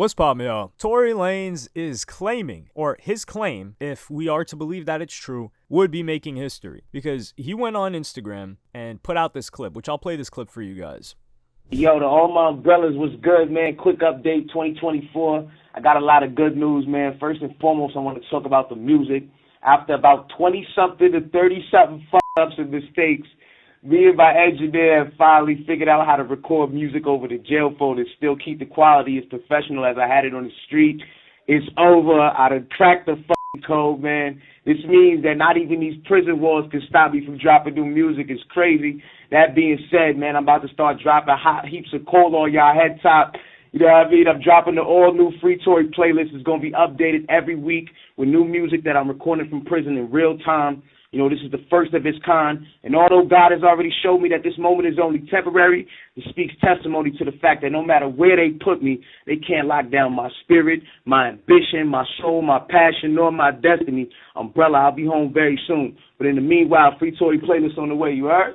What's poppin', y'all? Tory Lanez is claiming, or his claim, if we are to believe that it's true, would be making history. Because he went on Instagram and put out this clip, which I'll play this clip for you guys. Yo, to all my umbrellas, was good, man. Quick update, 2024. I got a lot of good news, man. First and foremost, I want to talk about the music. After about 20-something to 30-something fuck-ups and mistakes, me and my engineer have finally figured out how to record music over the jail phone and still keep the quality as professional as I had it on the street. It's over. I done cracked the fucking code, man. This means that not even these prison walls can stop me from dropping new music. It's crazy. That being said, man, I'm about to start dropping hot heaps of coal on y'all head top. You know what I mean? I'm dropping the all-new Free Tory playlist. It's going to be updated every week with new music that I'm recording from prison in real time. You know, this is the first of its kind. And although God has already showed me that this moment is only temporary, it speaks testimony to the fact that no matter where they put me, they can't lock down my spirit, my ambition, my soul, my passion, nor my destiny. Umbrella, I'll be home very soon. But in the meanwhile, Free Tory playlist on the way, you heard?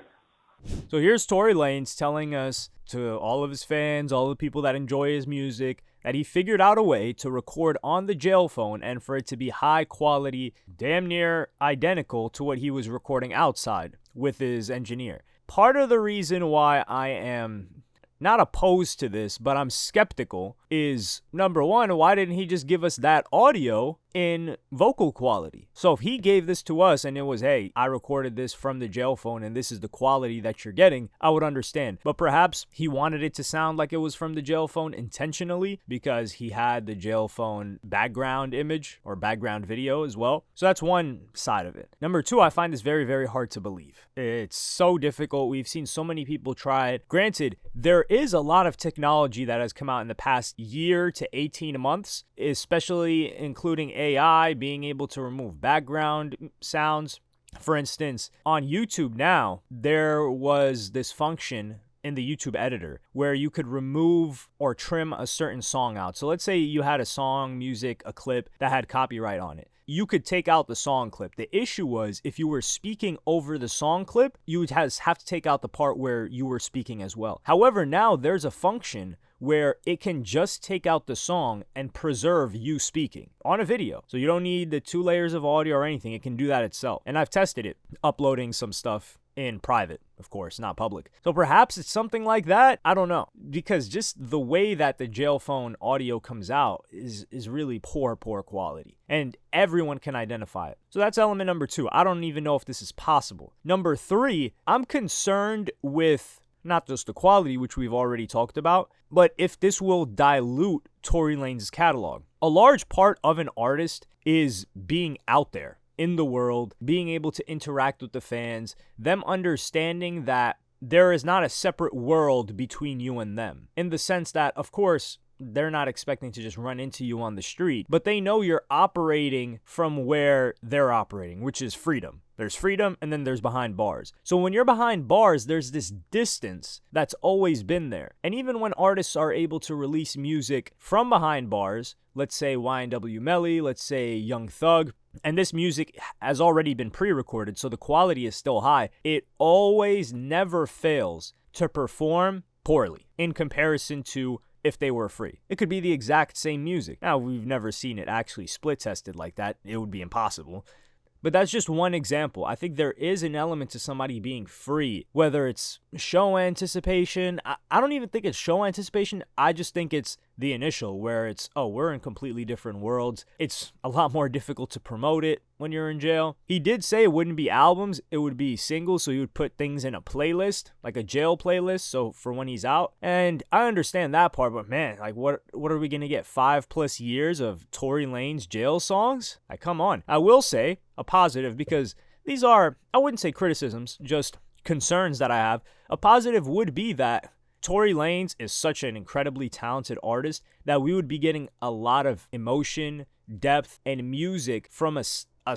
So here's Tory Lanez telling us, to all of his fans, all the people that enjoy his music, that he figured out a way to record on the jail phone and for it to be high quality, damn near identical to what he was recording outside with his engineer. Part of the reason why I am not opposed to this, but I'm skeptical, is number one, why didn't he just give us that audio in vocal quality? So if he gave this to us and it was, hey, I recorded this from the jail phone and this is the quality that you're getting, I would understand. But perhaps he wanted it to sound like it was from the jail phone intentionally because he had the jail phone background image or background video as well. So that's one side of it. Number two, I find this very, very hard to believe. It's so difficult. We've seen so many people try it. Granted, there is a lot of technology that has come out in the past year to 18 months, especially including AI being able to remove background sounds. For instance, on YouTube now, there was this function in the YouTube editor where you could remove or trim a certain song out. So let's say you had a song, music, a clip that had copyright on it. You could take out the song clip. The issue was if you were speaking over the song clip, you would have to take out the part where you were speaking as well. However, now there's a function where it can just take out the song and preserve you speaking on a video. So you don't need the 2 layers of audio or anything. It can do that itself. And I've tested it, uploading some stuff in private, of course, not public. So perhaps it's something like that. I don't know. Because just the way that the jail phone audio comes out is really poor quality. And everyone can identify it. So that's element number 2. I don't even know if this is possible. Number 3, I'm concerned with not just the quality, which we've already talked about, but if this will dilute Tory Lanez's catalog. A large part of an artist is being out there in the world, being able to interact with the fans, them understanding that there is not a separate world between you and them. In the sense that, of course, they're not expecting to just run into you on the street, but they know you're operating from where they're operating, which is freedom. There's freedom, and then there's behind bars. So when you're behind bars, there's this distance that's always been there. And even when artists are able to release music from behind bars, let's say YNW Melly, let's say Young Thug, and this music has already been pre-recorded, so the quality is still high, it always never fails to perform poorly in comparison to if they were free. It could be the exact same music. Now, we've never seen it actually split tested like that. It would be impossible. But that's just one example. I think there is an element to somebody being free, whether it's show anticipation. I don't even think it's show anticipation. I just think it's the initial where it's, oh, we're in completely different worlds. It's a lot more difficult to promote it when you're in jail. He did say it wouldn't be albums, it would be singles. So he would put things in a playlist, like a jail playlist. So for when he's out. And I understand that part, but man, like what are we going to get? 5+ years of Tory Lanez jail songs? Like, come on. I will say a positive because these are, I wouldn't say criticisms, just concerns that I have. A positive would be that Tory Lanez is such an incredibly talented artist that we would be getting a lot of emotion, depth, and music from a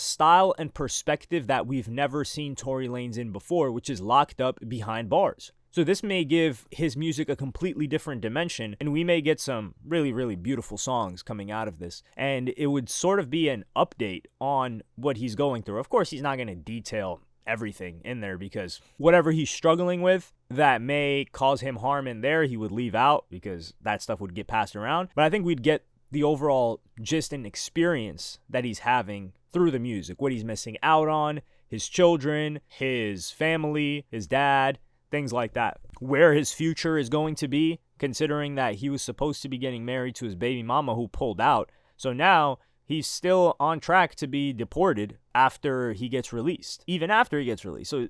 style and perspective that we've never seen Tory Lanez in before, which is locked up behind bars. So this may give his music a completely different dimension, and we may get some really, really beautiful songs coming out of this. And it would sort of be an update on what he's going through. Of course, he's not going to detail everything in there, because whatever he's struggling with that may cause him harm in there, he would leave out because that stuff would get passed around. But I think we'd get the overall gist and experience that he's having through the music, what he's missing out on, his children, his family, his dad, things like that. Where his future is going to be, considering that he was supposed to be getting married to his baby mama who pulled out. So now he's still on track to be deported after he gets released, even after he gets released. So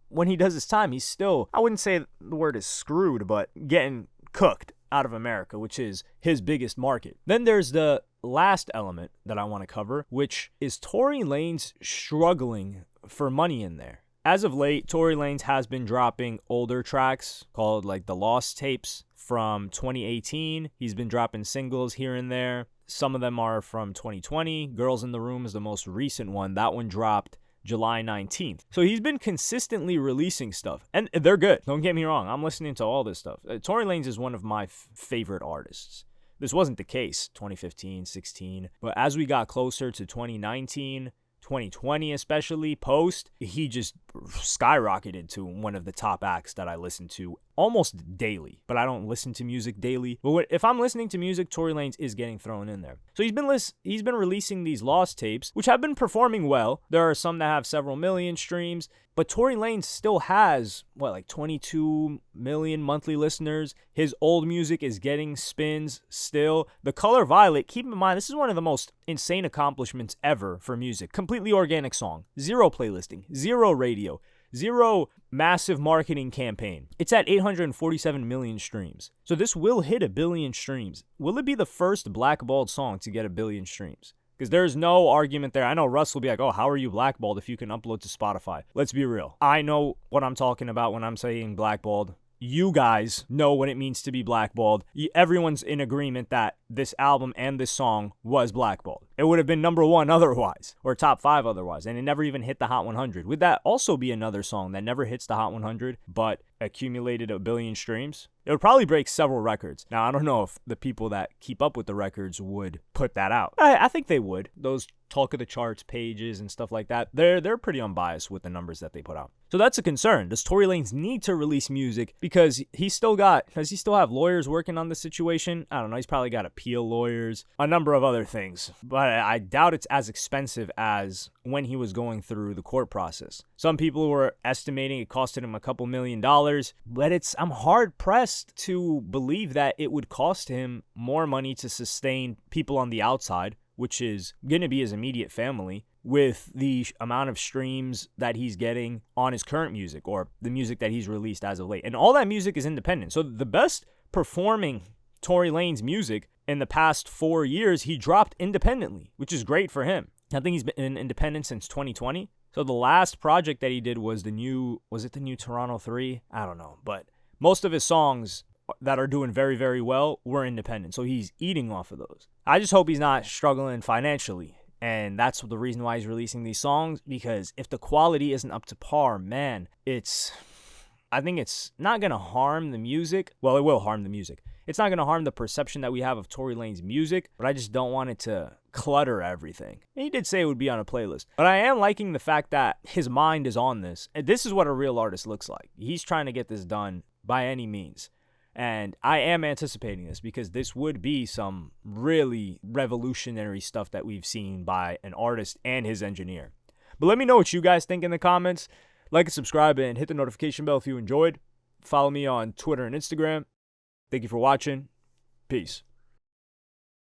when he does his time, he's still, I wouldn't say the word is screwed, but getting cooked out of America, which is his biggest market. Then there's the last element that I want to cover, which is Tory Lanez struggling for money in there. As of late, Tory Lanez has been dropping older tracks called like the Lost Tapes from 2018. He's been dropping singles here and there. Some of them are from 2020. Girls in the Room is the most recent one. That one dropped July 19th. So he's been consistently releasing stuff, and they're good. Don't get me wrong. I'm listening to all this stuff. Tory Lanez is one of my favorite artists. This wasn't the case 2015, 16, but as we got closer to 2019, 2020 especially, post, he just skyrocketed to one of the top acts that I listen to almost daily. But I don't listen to music daily. But if I'm listening to music, Tory Lanez is getting thrown in there. So he's been releasing these Lost Tapes, which have been performing well. There are some that have several million streams, but Tory Lanez still has, like 22 million monthly listeners. His old music is getting spins still. The Color Violet, keep in mind, this is one of the most insane accomplishments ever for music. Completely organic song. Zero playlisting. Zero radio. Zero massive marketing campaign. It's at 847 million streams. So this will hit 1 billion streams. Will it be the first blackballed song to get 1 billion streams? Because there's no argument there. I know Russ will be like, oh, how are you blackballed if you can upload to Spotify? Let's be real. I know what I'm talking about when I'm saying blackballed. You guys know what it means to be blackballed. Everyone's in agreement that this album and this song was blackballed. It would have been number 1 otherwise, or top 5 otherwise, and it never even hit the Hot 100. Would that also be another song that never hits the Hot 100, but accumulated 1 billion streams? It would probably break several records. Now, I don't know if the people that keep up with the records would put that out. I think they would. Those Talk of the Charts pages and stuff like that, they're pretty unbiased with the numbers that they put out. So that's a concern. Does Tory Lanez need to release music because does he still have lawyers working on the situation? I don't know. He's probably got appeal lawyers, a number of other things, but I doubt it's as expensive as when he was going through the court process. Some people were estimating it costed him a couple $1 million, but I'm hard pressed to believe that it would cost him more money to sustain people on the outside, which is going to be his immediate family, with the amount of streams that he's getting on his current music or the music that he's released as of late. And all that music is independent. So the best performing Tory Lanez music in the past 4 years, he dropped independently, which is great for him. I think he's been independent since 2020. So the last project that he did was the new Toronto 3? I don't know. But most of his songs that are doing very, very well were independent. So he's eating off of those. I just hope he's not struggling financially. And that's the reason why he's releasing these songs, because if the quality isn't up to par, man, I think it's not going to harm the music. Well, it will harm the music. It's not going to harm the perception that we have of Tory Lanez music, but I just don't want it to clutter everything. And he did say it would be on a playlist. But I am liking the fact that his mind is on this. And this is what a real artist looks like. He's trying to get this done by any means. And I am anticipating this because this would be some really revolutionary stuff that we've seen by an artist and his engineer. But let me know what you guys think in the comments. Like and subscribe and hit the notification bell if you enjoyed. Follow me on Twitter and Instagram. Thank you for watching. Peace.